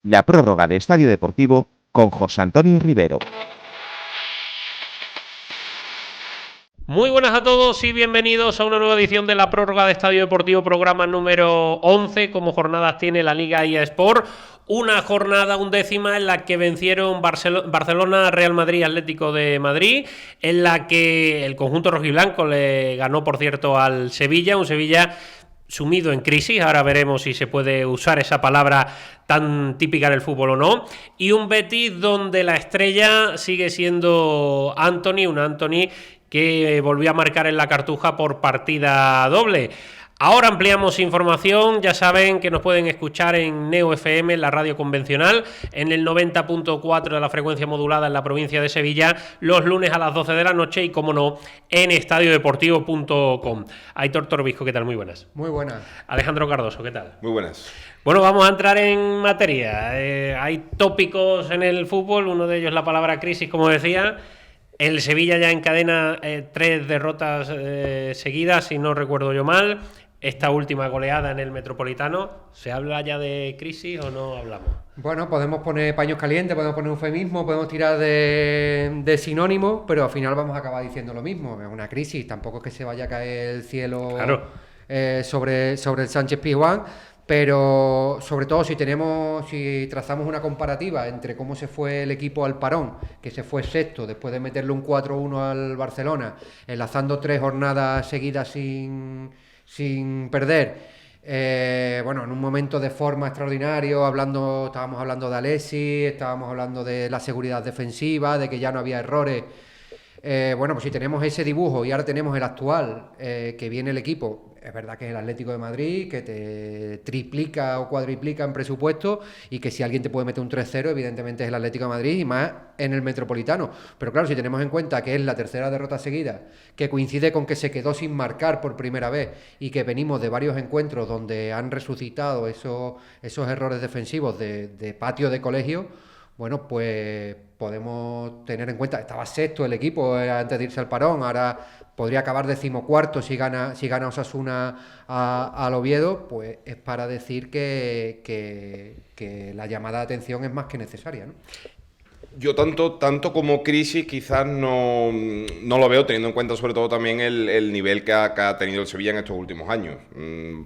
La prórroga de Estadio Deportivo, con José Antonio Rivero. Muy buenas a todos y bienvenidos a una nueva edición de la prórroga de Estadio Deportivo, programa número 11, como jornadas tiene la Liga IA Sport. Una jornada undécima en la que vencieron Barcelona, Real Madrid, Atlético de Madrid, en la que el conjunto rojiblanco le ganó, por cierto, al Sevilla, un Sevilla sumido en crisis, ahora veremos si se puede usar esa palabra tan típica del fútbol o no, y un Betis donde la estrella sigue siendo Antony, un Antony que volvió a marcar en la Cartuja por partida doble. Ahora ampliamos información, ya saben que nos pueden escuchar en Neo FM, en la radio convencional, en el 90.4 de la frecuencia modulada en la provincia de Sevilla, los lunes a las 12 de la noche y, como no, en estadiodeportivo.com. Aitor Torbisco, ¿qué tal? Muy buenas. Muy buenas. Alejandro Cardoso, ¿qué tal? Muy buenas. Bueno, vamos a entrar en materia. Hay tópicos en el fútbol, uno de ellos la palabra crisis, como decía. El Sevilla ya encadena 3 derrotas seguidas, si no recuerdo yo mal. Esta última goleada en el Metropolitano, ¿se habla ya de crisis o no hablamos? Bueno, podemos poner paños calientes, podemos poner eufemismo, podemos tirar de sinónimos, pero al final vamos a acabar diciendo lo mismo. Es una crisis, tampoco es que se vaya a caer el cielo, claro, sobre el Sánchez Pizjuán, pero sobre todo si trazamos una comparativa entre cómo se fue el equipo al parón, que se fue sexto después de meterle un 4-1 al Barcelona, enlazando 3 jornadas seguidas sin perder. Bueno, en un momento de forma extraordinario, estábamos hablando de Alexis, estábamos hablando de la seguridad defensiva, de que ya no había errores. Bueno, pues si tenemos ese dibujo y ahora tenemos el actual, que viene el equipo, es verdad que es el Atlético de Madrid, que te triplica o cuadriplica en presupuesto y que si alguien te puede meter un 3-0, evidentemente es el Atlético de Madrid y más en el Metropolitano. Pero claro, si tenemos en cuenta que es la tercera derrota seguida, que coincide con que se quedó sin marcar por primera vez y que venimos de varios encuentros donde han resucitado esos errores defensivos de patio de colegio, bueno, pues podemos tener en cuenta, estaba sexto el equipo antes de irse al parón, ahora podría acabar 14º si gana Osasuna al Oviedo, pues es para decir que la llamada de atención es más que necesaria, ¿no? Yo tanto como crisis quizás no lo veo, teniendo en cuenta sobre todo también el nivel que ha tenido el Sevilla en estos últimos años.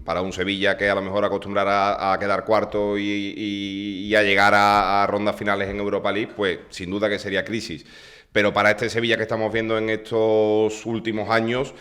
Para un Sevilla que a lo mejor acostumbrará a quedar cuarto y a llegar a rondas finales en Europa League, pues sin duda que sería crisis. Pero para este Sevilla que estamos viendo en estos últimos años,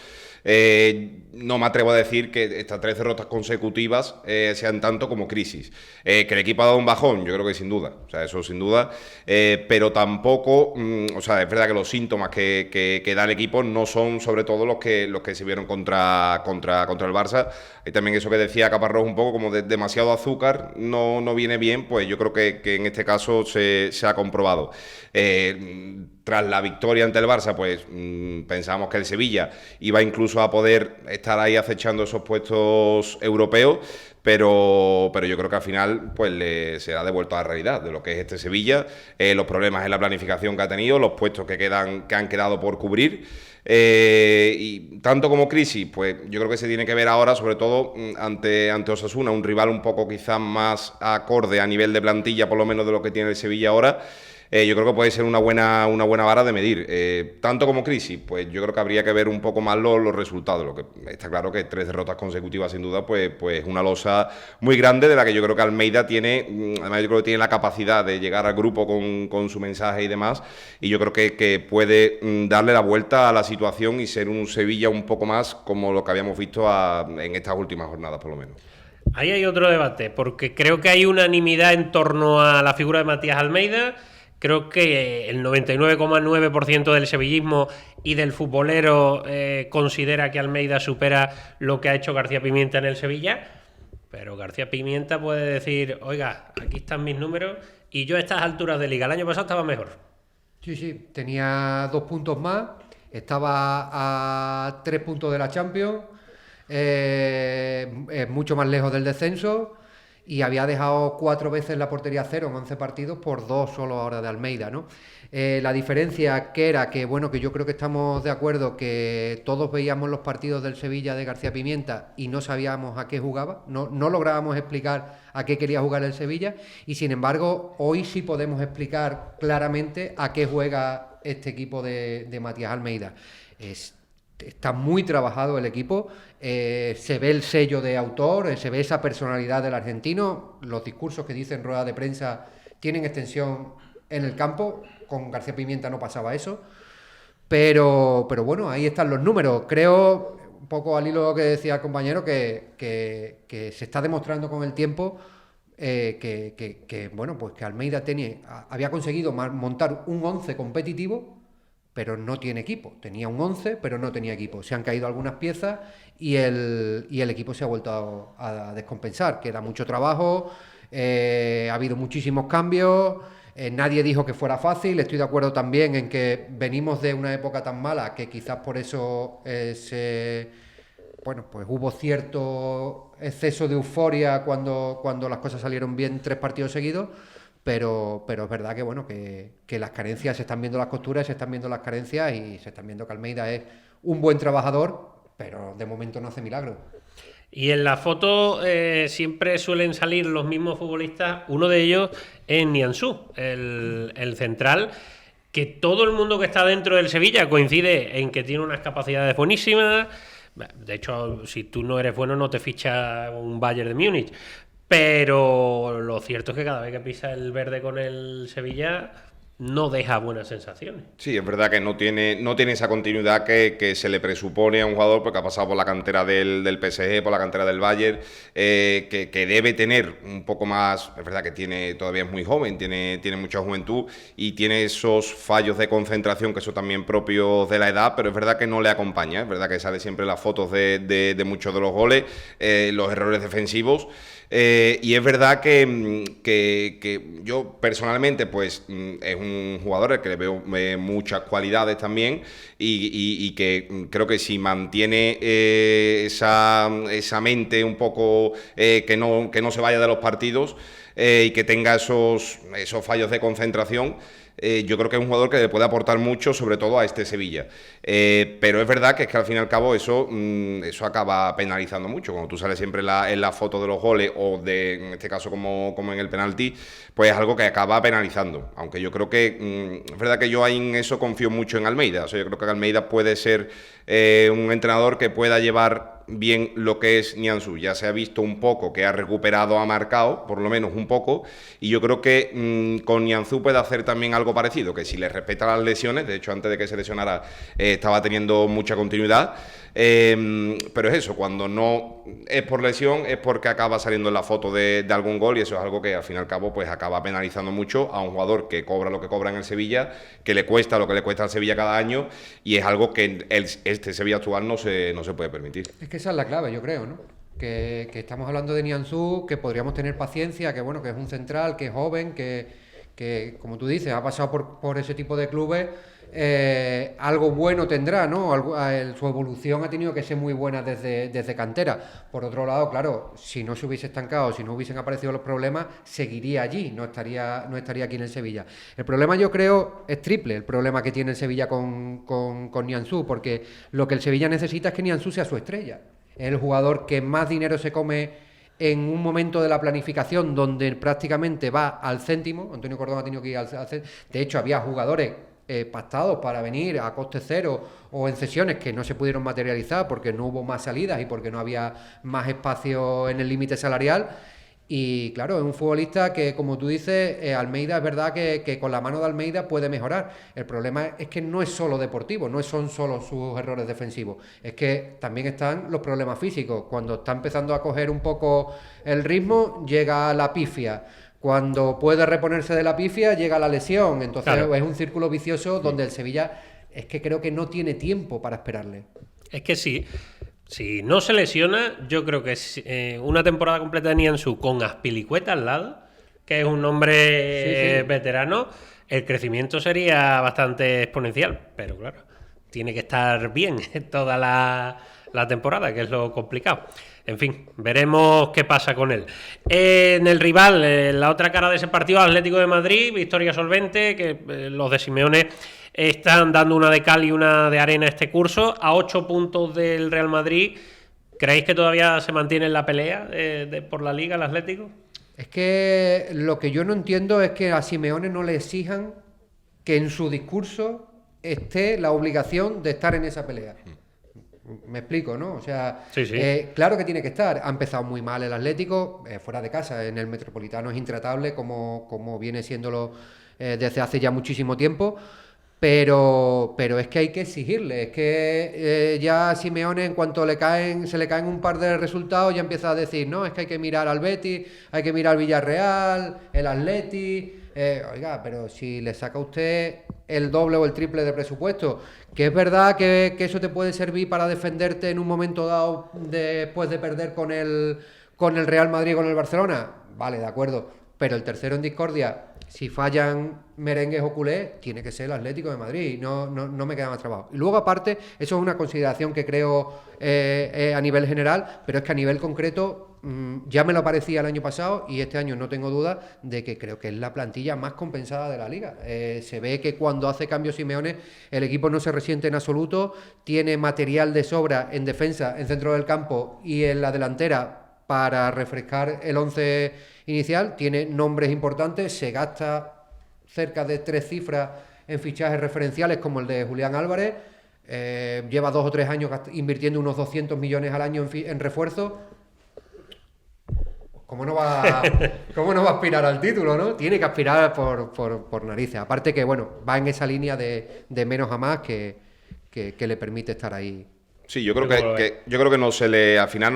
no me atrevo a decir que estas 3 derrotas consecutivas sean tanto como crisis. Que el equipo ha dado un bajón, yo creo que sin duda, o sea, eso sin duda, pero tampoco, o sea, es verdad que los síntomas que da el equipo no son sobre todo los que se vieron contra el Barça. Y también eso que decía Caparrós un poco como de demasiado azúcar no viene bien, pues yo creo que en este caso se ha comprobado. Tras la victoria ante el Barça, pues pensábamos que el Sevilla iba incluso a poder estar ahí acechando esos puestos europeos, pero yo creo que al final pues se ha devuelto a la realidad de lo que es este Sevilla, los problemas en la planificación que ha tenido, los puestos que han quedado por cubrir. Y tanto como crisis, pues yo creo que se tiene que ver ahora, sobre todo ante Osasuna, un rival un poco quizás más acorde a nivel de plantilla, por lo menos de lo que tiene el Sevilla ahora. Yo creo que puede ser una buena vara de medir. Tanto como crisis, pues yo creo que habría que ver un poco más los resultados. Lo que está claro que 3 derrotas consecutivas, sin duda, pues una losa muy grande de la que yo creo que Almeida tiene, además yo creo que tiene la capacidad de llegar al grupo con su mensaje y demás, y yo creo que puede darle la vuelta a la situación y ser un Sevilla un poco más como lo que habíamos visto en estas últimas jornadas, por lo menos. Ahí hay otro debate, porque creo que hay unanimidad en torno a la figura de Matías Almeida. Creo que el 99,9% del sevillismo y del futbolero considera que Almeida supera lo que ha hecho García Pimienta en el Sevilla, pero García Pimienta puede decir, oiga, aquí están mis números y yo a estas alturas de liga, el año pasado estaba mejor. Sí, tenía 2 puntos más, estaba a 3 puntos de la Champions, mucho más lejos del descenso. y había dejado 4 veces la portería cero en 11 partidos por 2 solo ahora de Almeida, ¿no? La diferencia que era que, bueno, que yo creo que estamos de acuerdo que todos veíamos los partidos del Sevilla de García Pimienta y no sabíamos a qué jugaba, no lográbamos explicar a qué quería jugar el Sevilla, y sin embargo hoy sí podemos explicar claramente a qué juega este equipo de Matías Almeida. Está muy trabajado el equipo, se ve el sello de autor, se ve esa personalidad del argentino, los discursos que dice en rueda de prensa tienen extensión en el campo. Con García Pimienta no pasaba eso, pero bueno, ahí están los números. Creo, un poco al hilo que decía el compañero, que se está demostrando con el tiempo bueno, pues que Almeida había conseguido montar un 11 competitivo, pero no tiene equipo. Tenía un 11, pero no tenía equipo. Se han caído algunas piezas y el equipo se ha vuelto a descompensar. Queda mucho trabajo, ha habido muchísimos cambios. Nadie dijo que fuera fácil. Estoy de acuerdo también en que venimos de una época tan mala que quizás por eso pues hubo cierto exceso de euforia cuando las cosas salieron bien 3 partidos seguidos, pero es verdad que bueno que las carencias, se están viendo las costuras, se están viendo las carencias y se están viendo que Almeida es un buen trabajador, pero de momento no hace milagros. Y en la foto siempre suelen salir los mismos futbolistas. Uno de ellos es Nianzú, el central, que todo el mundo que está dentro del Sevilla coincide en que tiene unas capacidades buenísimas. De hecho, si tú no eres bueno, no te ficha un Bayern de Múnich. Pero lo cierto es que cada vez que pisa el verde con el Sevilla no deja buenas sensaciones. Sí, es verdad que no tiene esa continuidad que se le presupone a un jugador porque ha pasado por la cantera del PSG, por la cantera del Bayern, que debe tener un poco más. Es verdad que todavía es muy joven, tiene mucha juventud y tiene esos fallos de concentración que son también propios de la edad, pero es verdad que no le acompaña. Es verdad que sale siempre las fotos de muchos de los goles, los errores defensivos. Y es verdad que yo personalmente pues es un jugador al que le veo muchas cualidades también y que creo que si mantiene esa mente un poco que no se vaya de los partidos y que tenga esos fallos de concentración, yo creo que es un jugador que le puede aportar mucho, sobre todo a este Sevilla. Pero es verdad que al fin y al cabo eso acaba penalizando mucho. Cuando tú sales siempre en la foto de los goles o en este caso como en el penalti, pues es algo que acaba penalizando. Aunque yo creo que es verdad que yo en eso confío mucho en Almeida. O sea, yo creo que Almeida puede ser un entrenador que pueda llevar bien lo que es Nianzú. Ya se ha visto un poco que ha recuperado, ha marcado, por lo menos un poco, y yo creo que con Nianzú puede hacer también algo parecido, que si le respeta las lesiones, de hecho antes de que se lesionara estaba teniendo mucha continuidad, pero es eso, cuando no es por lesión es porque acaba saliendo en la foto de algún gol, y eso es algo que al fin y al cabo pues acaba penalizando mucho a un jugador que cobra lo que cobra en el Sevilla, que le cuesta lo que le cuesta al Sevilla cada año, y es algo que este Sevilla actual no se puede permitir. Es que esa es la clave, yo creo, ¿no? Que estamos hablando de Nianzú, que podríamos tener paciencia, que bueno, que es un central, que es joven, que como tú dices, ha pasado por ese tipo de clubes, algo bueno tendrá, ¿no? Su evolución ha tenido que ser muy buena desde cantera. Por otro lado, claro, si no se hubiese estancado, si no hubiesen aparecido los problemas, seguiría allí, no estaría aquí en el Sevilla. El problema, yo creo, es triple, el problema que tiene el Sevilla con Nianzú, porque lo que el Sevilla necesita es que Nianzú sea su estrella. Es el jugador que más dinero se come en un momento de la planificación donde prácticamente va al céntimo. Antonio Cordón ha tenido que ir al céntimo. De hecho, había jugadores pactados para venir a coste cero o en cesiones que no se pudieron materializar porque no hubo más salidas y porque no había más espacio en el límite salarial. Y claro, es un futbolista que, como tú dices, Almeida, es verdad que con la mano de Almeida puede mejorar. El problema es que no es solo deportivo, no son solo sus errores defensivos, es que también están los problemas físicos. Cuando está empezando a coger un poco el ritmo, llega la pifia. Cuando puede reponerse de la pifia, llega la lesión. Entonces claro, es un círculo vicioso donde el Sevilla es que creo que no tiene tiempo para esperarle. Es que sí. Si no se lesiona, yo creo que una temporada completa de Nianzú con Azpilicueta al lado, que es un hombre veterano, el crecimiento sería bastante exponencial. Pero claro, tiene que estar bien toda la temporada, que es lo complicado. En fin, veremos qué pasa con él. En el rival, la otra cara de ese partido, Atlético de Madrid, victoria solvente, que los de Simeone están dando una de cal y una de arena este curso, a 8 puntos del Real Madrid. ¿Creéis que todavía se mantiene en la pelea por la Liga el Atlético? Es que lo que yo no entiendo es que a Simeone no le exijan que en su discurso esté la obligación de estar en esa pelea. Me explico, ¿no? O sea, sí. Claro que tiene que estar. Ha empezado muy mal el Atlético, fuera de casa, en el Metropolitano es intratable, como viene siéndolo desde hace ya muchísimo tiempo. Pero es que hay que exigirle, es que ya Simeone, en cuanto se le caen un par de resultados, ya empieza a decir, no, es que hay que mirar al Betis, hay que mirar al Villarreal, el Atleti. Oiga, pero si le saca a usted el doble o el triple de presupuesto, que es verdad que eso te puede servir para defenderte en un momento dado después de perder con el Real Madrid, con el Barcelona, vale, de acuerdo, pero el tercero en discordia, si fallan merengues o culés, tiene que ser el Atlético de Madrid, no me queda más trabajo. Y luego, aparte, eso es una consideración que creo a nivel general, pero es que a nivel concreto ya me lo parecía el año pasado y este año no tengo duda de que creo que es la plantilla más compensada de la Liga. Se ve que cuando hace cambios Simeone, el equipo no se resiente en absoluto, tiene material de sobra en defensa, en centro del campo y en la delantera para refrescar el 11 inicial, tiene nombres importantes, se gasta cerca de 3 cifras en fichajes referenciales como el de Julián Álvarez, lleva 2 o 3 años invirtiendo unos 200 millones al año en refuerzo. ¿Cómo no va a aspirar al título, no? Tiene que aspirar por narices. Aparte que, bueno, va en esa línea de menos a más que le permite estar ahí. Sí, yo creo que no se le, al final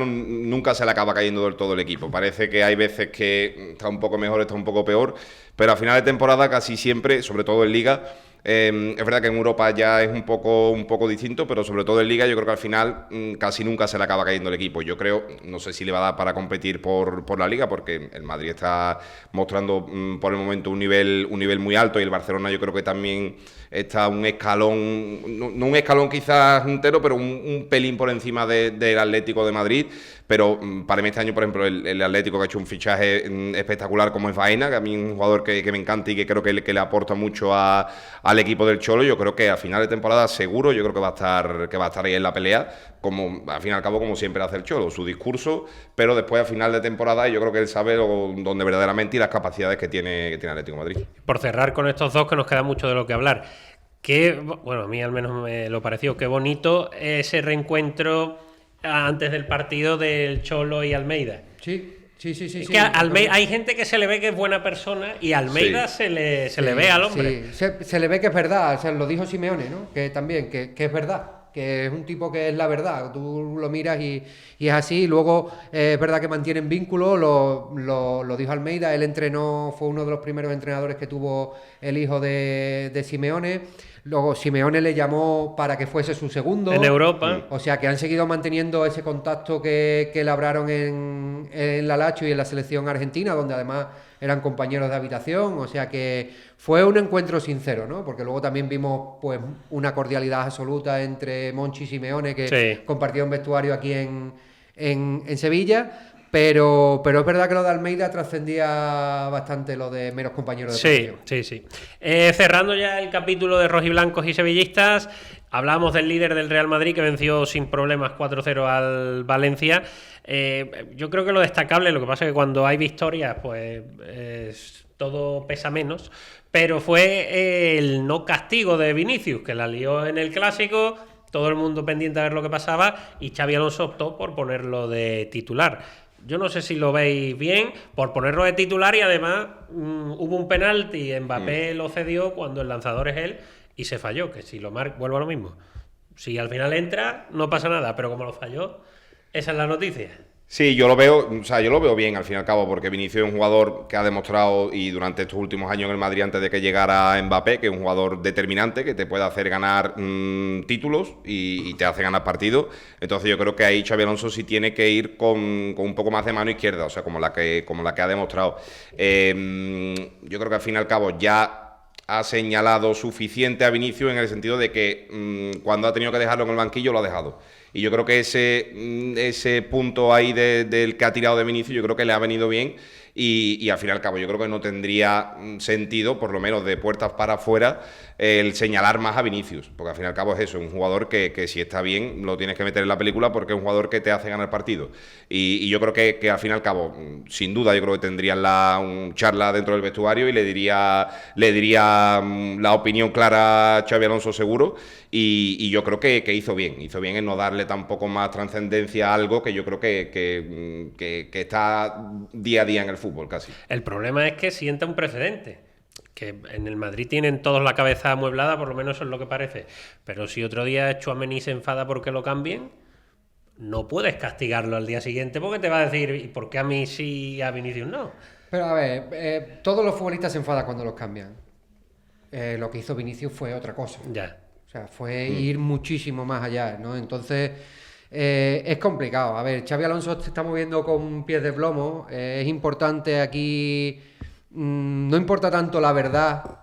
nunca se le acaba cayendo del todo el equipo. Parece que hay veces que está un poco mejor, está un poco peor, pero a final de temporada casi siempre, sobre todo en Liga, es verdad que en Europa ya es un poco distinto, pero sobre todo en Liga yo creo que al final casi nunca se le acaba cayendo el equipo. Yo creo, no sé si le va a dar para competir por la Liga, porque el Madrid está mostrando por el momento un nivel muy alto y el Barcelona yo creo que también está un escalón, no un escalón quizás entero, pero un pelín por encima del Atlético de Madrid. Pero para mí este año, por ejemplo, el Atlético, que ha hecho un fichaje espectacular como es Baena, que a mí es un jugador que me encanta y que creo que le aporta mucho al equipo del Cholo. Yo creo que a final de temporada seguro, yo creo que va a estar ahí en la pelea, como al fin y al cabo como siempre hace el Cholo, su discurso, pero después a final de temporada yo creo que él sabe dónde verdaderamente y las capacidades que tiene Atlético de Madrid. Por cerrar con estos dos, que nos queda mucho de lo que hablar, que, bueno, a mí al menos me lo pareció, qué bonito ese reencuentro antes del partido del Cholo y Almeida. Sí. Es que hay gente que se le ve que es buena persona y a Almeida se le ve al hombre. Sí. Se le ve que es verdad, o sea, lo dijo Simeone, ¿no? Que también, que es verdad, que es un tipo que es la verdad. Tú lo miras y es así. Luego es verdad que mantienen vínculo, lo dijo Almeida, él entrenó, fue uno de los primeros entrenadores que tuvo el hijo de Simeone. Luego Simeone le llamó para que fuese su segundo. En Europa. O sea que han seguido manteniendo ese contacto que labraron en la Lazio y en la selección argentina, donde además eran compañeros de habitación. O sea que fue un encuentro sincero, ¿no? Porque luego también vimos pues una cordialidad absoluta entre Monchi y Simeone, que compartieron vestuario aquí en Sevilla. Pero es verdad que lo de Almeida trascendía bastante lo de meros compañeros de posición. Sí. Cerrando ya el capítulo de rojiblancos y sevillistas, hablamos del líder del Real Madrid que venció sin problemas 4-0 al Valencia. Yo creo que lo destacable, lo que pasa es que cuando hay victorias, pues todo pesa menos, pero fue el no castigo de Vinicius, que la lió en el Clásico, todo el mundo pendiente a ver lo que pasaba, y Xabi Alonso optó por ponerlo de titular. Yo no sé si lo veis bien, por ponerlo de titular, y además hubo un penalti, Mbappé lo cedió cuando el lanzador es él y se falló, que si lo marca, vuelvo a lo mismo. Si al final entra, no pasa nada, pero como lo falló, esa es la noticia. Sí, yo lo veo bien al fin y al cabo, porque Vinicius es un jugador que ha demostrado, y durante estos últimos años en el Madrid, antes de que llegara Mbappé, que es un jugador determinante, que te puede hacer ganar títulos y te hace ganar partidos. Entonces yo creo que ahí Xabi Alonso sí tiene que ir con un poco más de mano izquierda, o sea, como la que ha demostrado. Yo creo que al fin y al cabo ya ha señalado suficiente a Vinicius en el sentido de que cuando ha tenido que dejarlo en el banquillo lo ha dejado. Y yo creo que ese punto ahí del que ha tirado de Vinicius, yo creo que le ha venido bien. Y al fin y al cabo yo creo que no tendría sentido, por lo menos de puertas para afuera, el señalar más a Vinicius, porque al fin y al cabo es eso, un jugador que si está bien lo tienes que meter en la película porque es un jugador que te hace ganar partido. Y yo creo que al fin y al cabo, sin duda, yo creo que tendrían una charla dentro del vestuario y le diría la opinión clara a Xabi Alonso seguro. Y yo creo que hizo bien en no darle tampoco más trascendencia a algo que yo creo que está día a día en el fútbol casi. El problema es que sienta un precedente, que en el Madrid tienen todos la cabeza amueblada, por lo menos eso es lo que parece, pero si otro día Tchouaméni se enfada porque lo cambien, no puedes castigarlo al día siguiente porque te va a decir ¿y por qué a mí sí y a Vinicius no? Pero a ver, todos los futbolistas se enfadan cuando los cambian. Lo que hizo Vinicius fue otra cosa. Ya. O sea, fue ir muchísimo más allá, ¿no? Entonces, es complicado. A ver, Xabi Alonso se está moviendo con pies de plomo. Es importante aquí... no importa tanto la verdad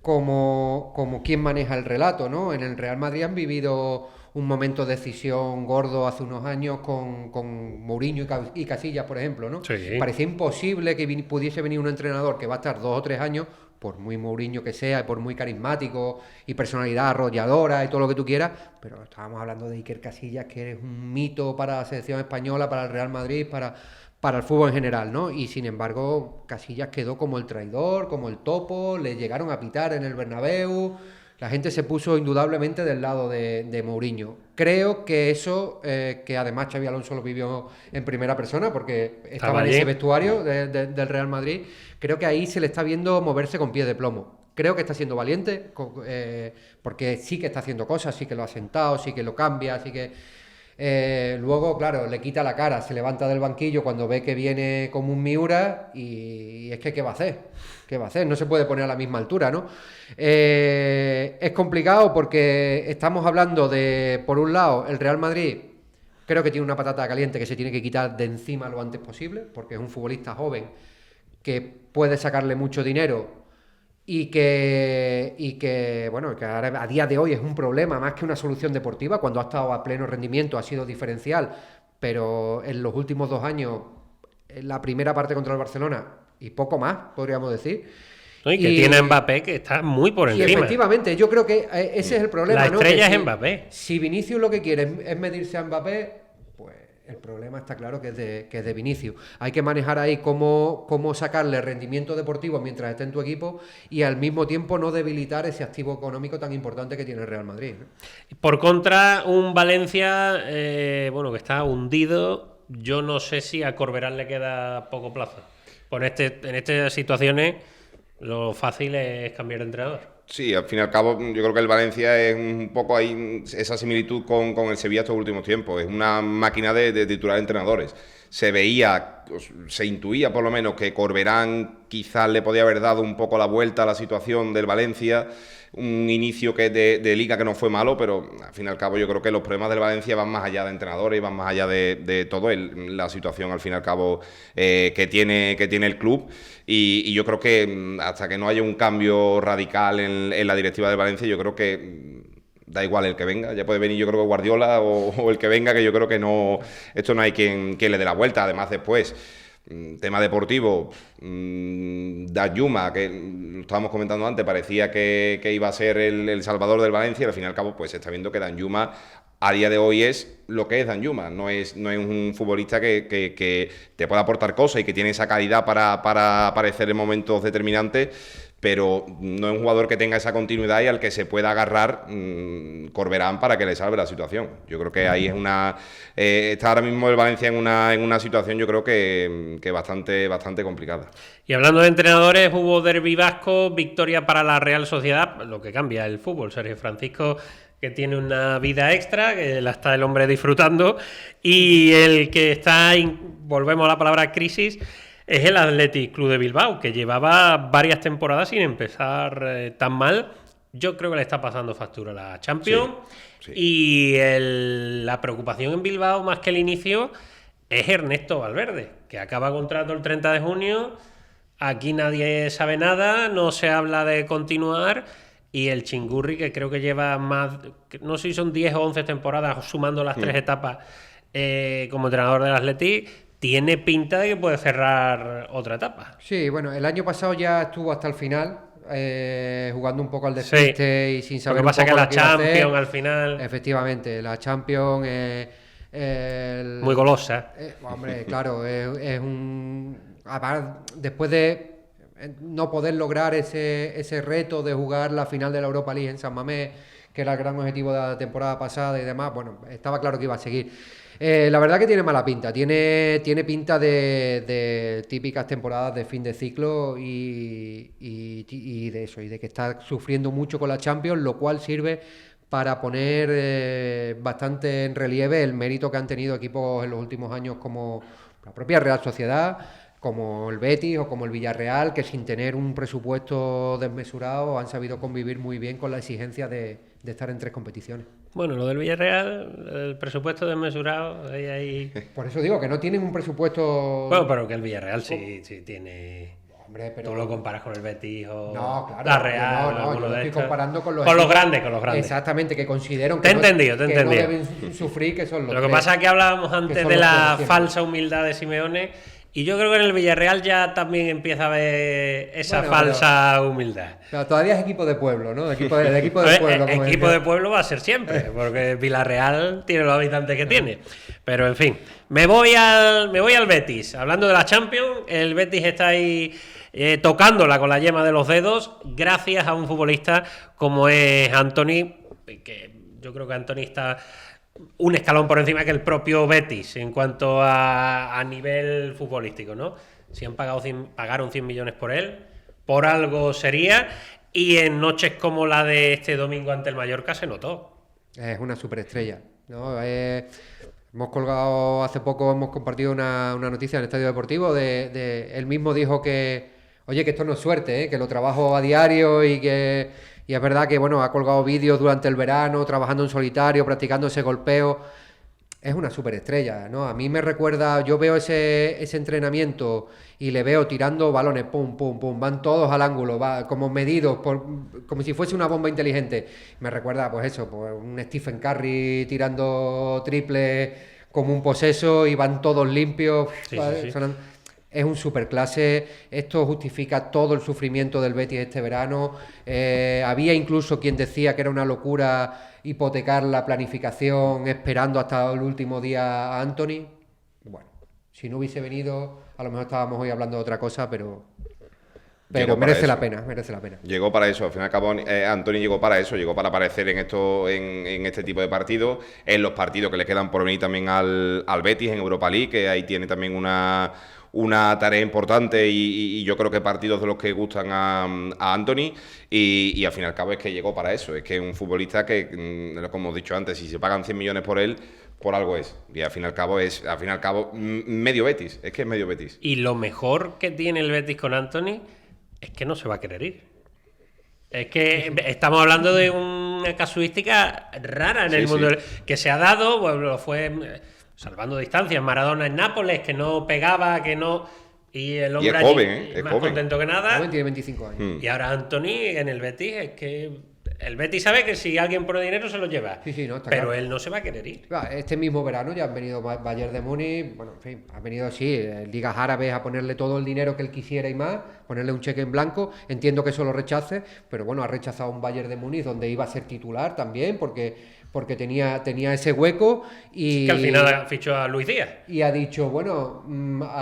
como quién maneja el relato, ¿no? En el Real Madrid han vivido un momento de decisión gordo hace unos años con Mourinho y Casillas, por ejemplo, ¿no? Sí. Parecía imposible que pudiese venir un entrenador que va a estar 2 o 3 años, por muy Mourinho que sea, y por muy carismático y personalidad arrolladora y todo lo que tú quieras, pero estábamos hablando de Iker Casillas, que es un mito para la selección española, para el Real Madrid, para el fútbol en general, ¿no? Y sin embargo, Casillas quedó como el traidor, como el topo, le llegaron a pitar en el Bernabéu, la gente se puso indudablemente del lado de Mourinho. Creo que eso, que además Xabi Alonso lo vivió en primera persona, porque estaba en ese vestuario del Real Madrid, creo que ahí se le está viendo moverse con pies de plomo. Creo que está siendo valiente, porque sí que está haciendo cosas, sí que lo ha sentado, sí que lo cambia, sí que... luego, claro, le quita la cara, se levanta del banquillo cuando ve que viene como un Miura y es que ¿qué va a hacer? ¿Qué va a hacer? No se puede poner a la misma altura, ¿no? Es complicado porque estamos hablando de, por un lado, el Real Madrid creo que tiene una patata caliente que se tiene que quitar de encima lo antes posible, porque es un futbolista joven que puede sacarle mucho dinero y que bueno, que ahora, a día de hoy es un problema más que una solución deportiva. Cuando ha estado a pleno rendimiento ha sido diferencial, pero en los últimos 2 años, en la primera parte contra el Barcelona y poco más, podríamos decir. No, y que tiene a Mbappé que está muy por encima. Y efectivamente, yo creo que ese es el problema. La estrella ¿no? es Mbappé. Si Vinicius lo que quiere es medirse a Mbappé, pues el problema está claro que es de Vinicius. Hay que manejar ahí cómo sacarle rendimiento deportivo mientras esté en tu equipo y al mismo tiempo no debilitar ese activo económico tan importante que tiene el Real Madrid, ¿no? Por contra, un Valencia, bueno, que está hundido. Yo no sé si a Corberán le queda poco plazo. En estas situaciones lo fácil es cambiar de entrenador. Sí, al fin y al cabo yo creo que el Valencia es un poco ahí esa similitud con el Sevilla estos últimos tiempos. Es una máquina de titular entrenadores. Se veía, se intuía por lo menos que Corberán quizás le podía haber dado un poco la vuelta a la situación del Valencia. Un inicio que de liga que no fue malo, pero al fin y al cabo yo creo que los problemas del Valencia van más allá de entrenadores y van más allá de todo la situación al fin y al cabo que tiene el club y yo creo que hasta que no haya un cambio radical en la directiva del Valencia, yo creo que da igual el que venga, ya puede venir yo creo que Guardiola o el que venga, que yo creo que no, esto no hay quien le dé la vuelta. Además después, tema deportivo, Danjuma, que lo estábamos comentando antes, parecía que iba a ser el salvador del Valencia y al fin y al cabo pues se está viendo que Danjuma a día de hoy es lo que es Danjuma, no es un futbolista que te pueda aportar cosas y que tiene esa calidad para aparecer en momentos determinantes, pero no es un jugador que tenga esa continuidad y al que se pueda agarrar Corberán para que le salve la situación. Yo creo que ahí es está ahora mismo el Valencia en una situación yo creo que bastante complicada. Y hablando de entrenadores, hubo derbi vasco, victoria para la Real Sociedad, lo que cambia el fútbol. Sergio Francisco, que tiene una vida extra, que la está el hombre disfrutando, y el que está, volvemos a la palabra crisis, es el Athletic Club de Bilbao, que llevaba varias temporadas sin empezar tan mal. Yo creo que le está pasando factura a la Champions. Sí. Y la preocupación en Bilbao, más que el inicio, es Ernesto Valverde, que acaba contrato el 30 de junio. Aquí nadie sabe nada, no se habla de continuar. y el Chingurri, que creo que lleva más, no sé si son 10 o 11 temporadas sumando las 3 etapas como entrenador del Athletic, tiene pinta de que puede cerrar otra etapa. Sí, bueno, el año pasado ya estuvo hasta el final, jugando un poco al despiste y sin saber. Lo que pasa un poco que la lo que iba a hacer. Champions al final. Efectivamente, la Champions. Muy golosa. Hombre, claro, es un. Después de no poder lograr ese reto de jugar la final de la Europa League en San Mamés, que era el gran objetivo de la temporada pasada y demás, bueno, estaba claro que iba a seguir. La verdad que tiene mala pinta, tiene pinta de típicas temporadas de fin de ciclo y de eso, y de que está sufriendo mucho con la Champions, lo cual sirve para poner bastante en relieve el mérito que han tenido equipos en los últimos años como la propia Real Sociedad, como el Betis o como el Villarreal, que sin tener un presupuesto desmesurado han sabido convivir muy bien con la exigencia de estar en 3 competiciones. Bueno, lo del Villarreal, el presupuesto desmesurado, ahí... Por eso digo que no tienen un presupuesto... Bueno, pero que el Villarreal sí tiene... Hombre, pero... Tú lo comparas con el Betis o no, claro, la Real. No, yo lo estoy comparando con los grandes. Exactamente, que considero que que no deben sufrir, que son los Lo que pasa es que hablábamos antes de la falsa humildad de Simeone. Y yo creo que en el Villarreal ya también empieza a haber esa falsa humildad. Pero todavía es equipo de pueblo, ¿no? Equipo de pueblo. Equipo de pueblo va a ser siempre, porque Villarreal tiene los habitantes que tiene. Pero en fin, me voy al Betis. Hablando de la Champions, el Betis está ahí tocándola con la yema de los dedos, gracias a un futbolista como es Antony, que yo creo que Antony está un escalón por encima que el propio Betis en cuanto a nivel futbolístico, ¿no? Si pagaron 100 millones por él, por algo sería, y en noches como la de este domingo ante el Mallorca se notó. Es una superestrella, ¿no? Hemos colgado hace poco, hemos compartido una noticia en el Estadio Deportivo él mismo dijo que, oye, que esto no es suerte, que lo trabajo a diario y es verdad que, bueno, ha colgado vídeos durante el verano, trabajando en solitario, practicando ese golpeo. Es una superestrella, ¿no? A mí me recuerda, yo veo ese entrenamiento y le veo tirando balones, pum, pum, pum, van todos al ángulo, va como medidos, como si fuese una bomba inteligente. Me recuerda, pues eso, pues un Stephen Curry tirando triple como un poseso y van todos limpios. Sí. Es un superclase, esto justifica todo el sufrimiento del Betis este verano. Había incluso quien decía que era una locura hipotecar la planificación esperando hasta el último día a Antony. Bueno, si no hubiese venido, a lo mejor estábamos hoy hablando de otra cosa, pero merece la pena. Llegó para eso, al fin y al cabo Antony llegó para eso, llegó para aparecer en este tipo de partidos, en los partidos que le quedan por venir también al Betis en Europa League, que ahí tiene también una tarea importante y yo creo que partidos de los que gustan a Antony y al fin y al cabo es que llegó para eso, es que es un futbolista que, como hemos dicho antes, si se pagan 100 millones por él, por algo es, y al fin y al cabo es medio Betis, es que es medio Betis. Y lo mejor que tiene el Betis con Antony es que no se va a querer ir. Es que estamos hablando de una casuística rara en el mundo que se ha dado, bueno, fue salvando distancias, Maradona en Nápoles, que no pegaba, que no... Y el hombre es joven, es más contento que nada. Joven, tiene 25 años. Y ahora Antony en el Betis, es que el Betis sabe que si alguien pone dinero se lo lleva. Sí, no, está pero claro. Él no se va a querer ir. Este mismo verano ya han venido Bayern de Múnich, bueno, en fin, han venido ligas árabes a ponerle todo el dinero que él quisiera y más, ponerle un cheque en blanco. Entiendo que eso lo rechace, pero bueno, ha rechazado un Bayern de Múnich donde iba a ser titular también, porque tenía ese hueco y... Que al final fichó a Luis Díaz. Y ha dicho, bueno,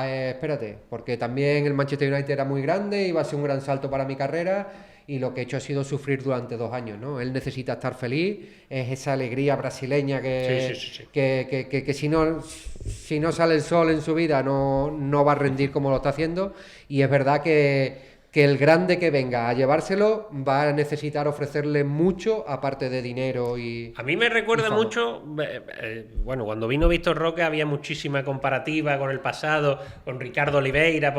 espérate, porque también el Manchester United era muy grande, iba a ser un gran salto para mi carrera y lo que he hecho ha sido sufrir durante 2 años, ¿no? Él necesita estar feliz, es esa alegría brasileña que si no sale el sol en su vida no va a rendir como lo está haciendo, y es verdad que el grande que venga a llevárselo va a necesitar ofrecerle mucho, aparte de dinero y... A mí me recuerda mucho, bueno, cuando vino Víctor Roque había muchísima comparativa con el pasado, con Ricardo Oliveira,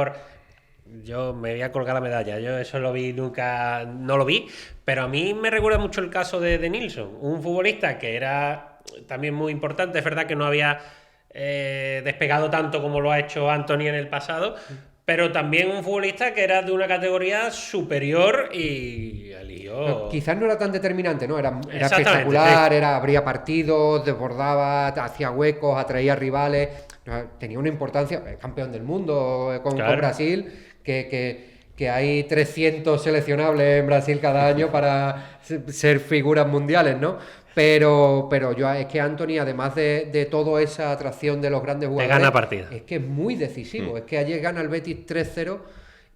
yo me voy a colgar la medalla, yo eso no lo vi, pero a mí me recuerda mucho el caso de Nilsson, un futbolista que era también muy importante, es verdad que no había despegado tanto como lo ha hecho Antony en el pasado, pero también un futbolista que era de una categoría superior y eligió... Quizás no era tan determinante, ¿no? Era Exactamente, espectacular, sí. abría partidos, desbordaba, hacía huecos, atraía rivales, tenía una importancia, es campeón del mundo con Brasil, que hay 300 seleccionables en Brasil cada año para ser figuras mundiales, ¿no? Pero es que Antony, además de toda esa atracción de los grandes jugadores, gana partida. es que es muy decisivo. Es que ayer gana el Betis 3-0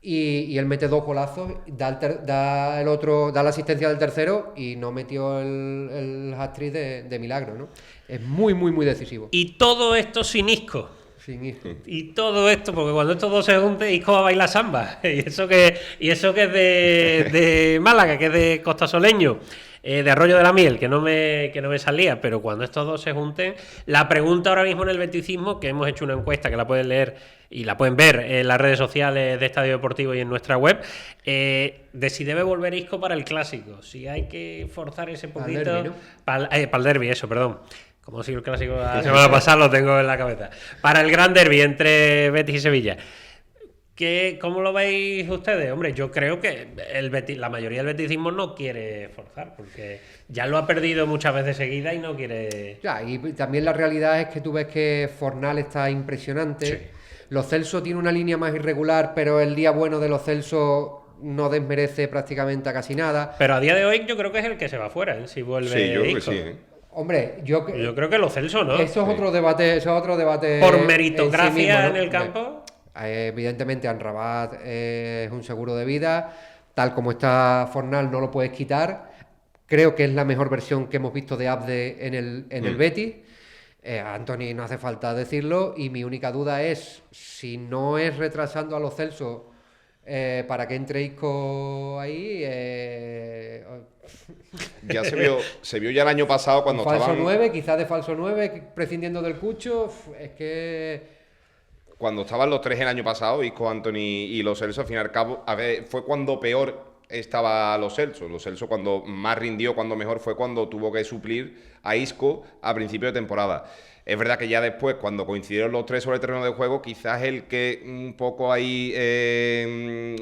y él mete 2 golazos, da la asistencia del tercero y no metió el hat-trick de milagro, ¿no? Es muy, muy, muy decisivo. Y todo esto sin Isco. Sin Isco. Y todo esto, porque cuando estos dos se junten, Isco va a bailar samba. Y eso que es de Málaga, que es de Costasoleño. De Arroyo de la Miel, que no me salía, pero cuando estos dos se junten, la pregunta ahora mismo en el beticismo, que hemos hecho una encuesta que la pueden leer y la pueden ver en las redes sociales de Estadio Deportivo y en nuestra web, de si debe volver Isco para el Clásico, si hay que forzar ese poquito para el derbi, eso, perdón. Como si el Clásico la semana pasada lo tengo en la cabeza. Para el gran derbi entre Betis y Sevilla. ¿Cómo lo veis ustedes? Hombre, yo creo que la mayoría del beticismo no quiere forzar, porque ya lo ha perdido muchas veces seguidas y no quiere... Ya, y también la realidad es que tú ves que Fornal está impresionante. Sí. Lo Celso tiene una línea más irregular, pero el día bueno de Lo Celso no desmerece prácticamente a casi nada. Pero a día de hoy yo creo que es el que se va fuera, ¿eh? Si vuelve sí, yo creo Isco. que sí. Hombre, yo creo que Lo Celso, ¿no? Eso es otro debate. Por meritocracia en, sí mismo, ¿no? En el campo... Evidentemente Amrabat es un seguro de vida, tal como está Fornal no lo puedes quitar. Creo que es la mejor versión que hemos visto de Abde en el Betis. Antony no hace falta decirlo, y mi única duda es si no es retrasando a Lo Celso para que entre Isco ahí. Ya se vio ya el año pasado cuando falso estaban... 9, quizás de falso 9, prescindiendo del Cucho. Es que... Cuando estaban los tres el año pasado, Isco, Antony y Lo Celso, al fin y al cabo, fue cuando peor estaba Lo Celso. Lo Celso cuando más rindió, cuando mejor, fue cuando tuvo que suplir a Isco a principio de temporada. Es verdad que ya después, cuando coincidieron los tres sobre el terreno de juego, quizás el que un poco ahí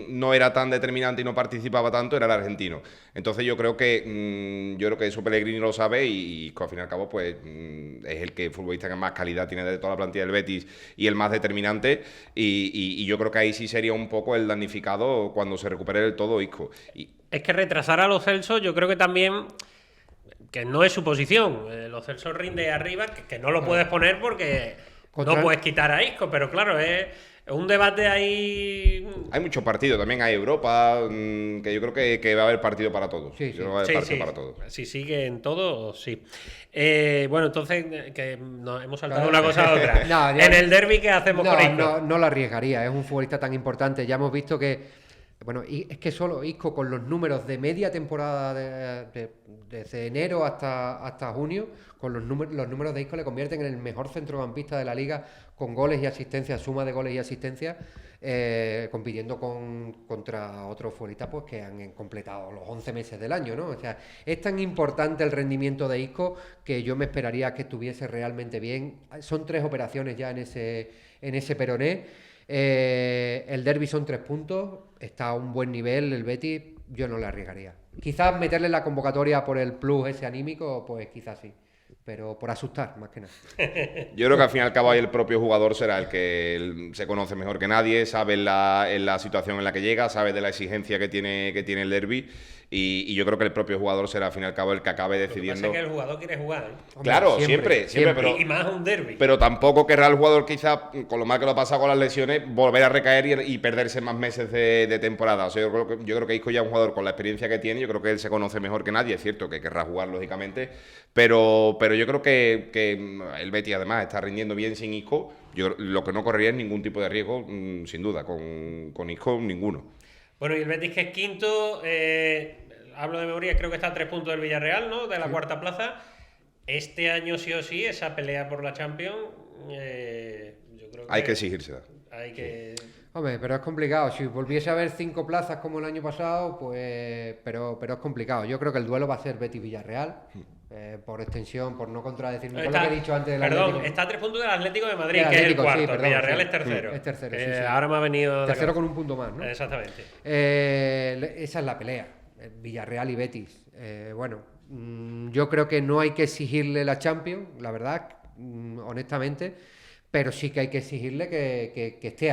no era tan determinante y no participaba tanto era el argentino. Entonces yo creo que eso Pellegrini lo sabe y al fin y al cabo pues es el futbolista que más calidad tiene de toda la plantilla del Betis y el más determinante, y yo creo que ahí sí sería un poco el damnificado cuando se recupere del todo Isco. Es que retrasar a Lo Celso yo creo que también... que no es su posición. Lo Celso rinde arriba, que no lo puedes poner porque no puedes quitar a Isco, pero claro, es un debate ahí... Hay muchos partidos, también hay Europa, que yo creo que va a haber partido para todos. Sí, sí. Va a haber partido para todos. Si sigue en todo, sí. Bueno, entonces, que nos hemos saltado una cosa a otra. En el derbi, ¿qué hacemos con Isco? No lo arriesgaría, es un futbolista tan importante. Ya hemos visto que... Bueno, y es que solo Isco, con los números de media temporada desde enero hasta junio, con los números de Isco le convierten en el mejor centrocampista de la liga, con goles y asistencias, suma de goles y asistencias, compitiendo contra otros futbolistas pues, que han completado los 11 meses del año, ¿no? O sea, es tan importante el rendimiento de Isco que yo me esperaría que estuviese realmente bien. Son 3 operaciones ya en ese peroné. El derbi son 3 puntos, está a un buen nivel el Betis, yo no le arriesgaría. Quizás meterle la convocatoria por el plus ese anímico, pues quizás sí, pero por asustar más que nada. Yo creo que al fin y al cabo ahí el propio jugador será el que se conoce mejor que nadie, sabe en la situación en la que llega, sabe de la exigencia que tiene el derbi. Y yo creo que el propio jugador será al fin y al cabo el que acabe decidiendo. Lo que pasa es que el jugador quiere jugar, ¿eh? Claro, siempre. Pero, y más un derbi. Pero tampoco querrá el jugador, quizá, con lo mal que lo ha pasado con las lesiones, volver a recaer y perderse más meses de temporada. O sea, yo creo que Isco ya es un jugador con la experiencia que tiene, yo creo que él se conoce mejor que nadie. Es cierto que querrá jugar, lógicamente, pero yo creo que el Betis, además, está rindiendo bien sin Isco. Yo lo que no correría es ningún tipo de riesgo, sin duda, con Isco ninguno. Bueno, y el Betis, que es quinto, hablo de memoria, creo que está a 3 puntos del Villarreal, ¿no? De la cuarta plaza. Este año sí o sí, esa pelea por la Champions, yo creo que... Hay que exigírsela. Hay que... Hombre, pero es complicado. Si volviese a haber 5 plazas como el año pasado, pues. Pero es complicado. Yo creo que el duelo va a ser Betis-Villarreal. Por extensión, por no contradecirme con lo que he dicho antes del Perdón, está a 3 puntos del Atlético de Madrid, Del que es el Atlético, cuarto. sí, El perdón, Villarreal sí. es tercero. Es tercero, sí, sí. Ahora me ha venido. Tercero con un punto más, ¿no? Exactamente. Esa es la pelea. Villarreal y Betis. Yo creo que no hay que exigirle la Champions, la verdad, honestamente. Pero sí que hay que exigirle que esté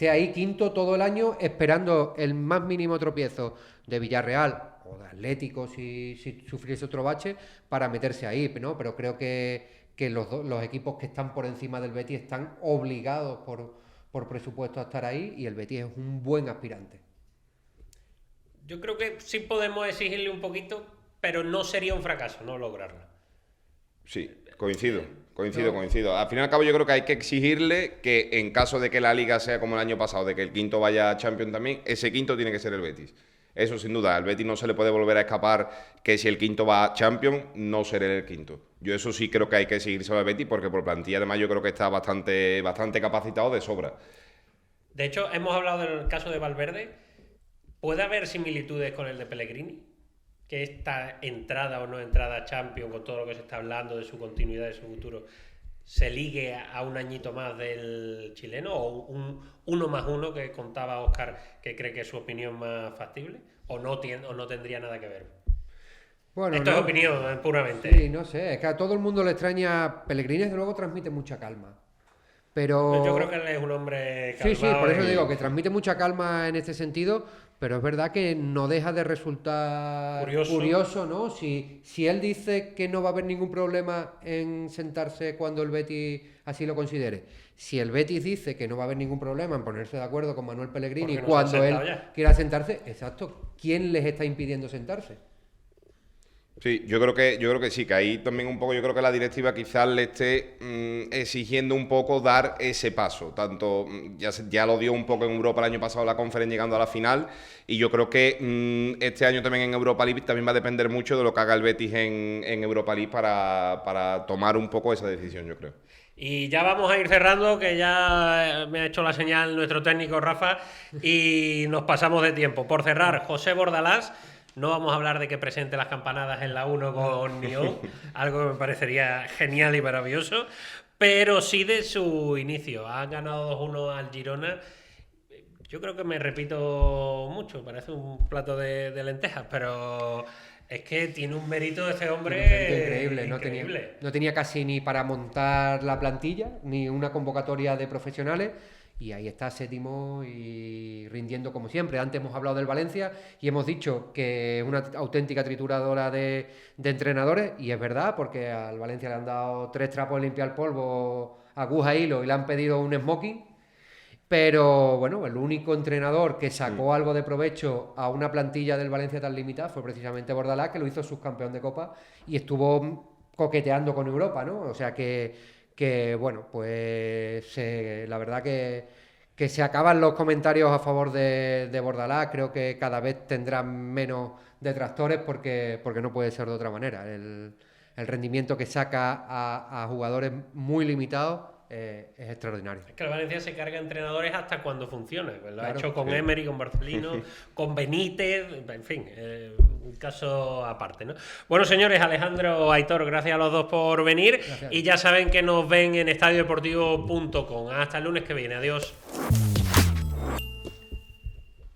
ahí quinto todo el año, esperando el más mínimo tropiezo de Villarreal o de Atlético si sufriese otro bache para meterse ahí, ¿no? Pero creo que los equipos que están por encima del Betis están obligados por presupuesto a estar ahí y el Betis es un buen aspirante. Yo creo que sí podemos exigirle un poquito, pero no sería un fracaso no lograrlo. Sí, coincido. Al fin y al cabo yo creo que hay que exigirle que en caso de que la Liga sea como el año pasado, de que el quinto vaya a Champions también, ese quinto tiene que ser el Betis. Eso sin duda, al Betis no se le puede volver a escapar que si el quinto va a Champions, no será el quinto. Yo eso sí creo que hay que exigirse al Betis porque por plantilla además yo creo que está bastante capacitado de sobra. De hecho, hemos hablado del caso de Valverde. ¿Puede haber similitudes con el de Pellegrini? Que esta entrada o no entrada a Champions, con todo lo que se está hablando de su continuidad, de su futuro, se ligue a un añito más del chileno, o un 1+1 que contaba Óscar, que cree que es su opinión más factible, o no tendría nada que ver. Bueno, esto es opinión puramente. Sí, no sé, es que a todo el mundo le extraña. Pellegrini desde luego transmite mucha calma. Pero yo creo que él es un hombre calmado. Sí, por eso digo que transmite mucha calma en este sentido, pero es verdad que no deja de resultar curioso, ¿no? Si él dice que no va a haber ningún problema en sentarse cuando el Betis así lo considere, si el Betis dice que no va a haber ningún problema en ponerse de acuerdo con Manuel Pellegrini cuando él quiera sentarse, exacto, ¿quién les está impidiendo sentarse? Sí, yo creo que sí, que ahí también un poco yo creo que la directiva quizás le esté exigiendo un poco dar ese paso. Tanto ya lo dio un poco en Europa el año pasado la Conference llegando a la final, y yo creo que este año también en Europa League también va a depender mucho de lo que haga el Betis en Europa League para tomar un poco esa decisión, yo creo. Y ya vamos a ir cerrando, que ya me ha hecho la señal nuestro técnico Rafa y nos pasamos de tiempo. Por cerrar, José Bordalás. No vamos a hablar de que presente las campanadas en la 1 con Nyon, algo que me parecería genial y maravilloso, pero sí de su inicio. Han ganado 2-1 al Girona. Yo creo que me repito mucho, parece un plato de lentejas, pero es que tiene un mérito de ese hombre increíble. No tenía casi ni para montar la plantilla, ni una convocatoria de profesionales. Y ahí está, séptimo y rindiendo como siempre. Antes hemos hablado del Valencia y hemos dicho que es una auténtica trituradora de entrenadores, y es verdad, porque al Valencia le han dado 3 trapos de limpiar polvo, aguja, hilo, y le han pedido un smoking. Pero bueno, el único entrenador que sacó algo de provecho a una plantilla del Valencia tan limitada fue precisamente Bordalás, que lo hizo subcampeón de Copa y estuvo coqueteando con Europa, ¿no? O sea que bueno, pues la verdad que se acaban los comentarios a favor de Bordalás. Creo que cada vez tendrán menos detractores porque no puede ser de otra manera. El rendimiento que saca a jugadores muy limitados es extraordinario. Es que el Valencia se carga entrenadores hasta cuando funciona. Pues lo ha hecho con Emery, con Marcelino, con Benítez, en fin, un caso aparte, ¿no? Bueno, señores, Alejandro, Aitor, gracias a los dos por venir. Gracias. Y ya saben que nos ven en estadiodeportivo.com. Hasta el lunes que viene. Adiós.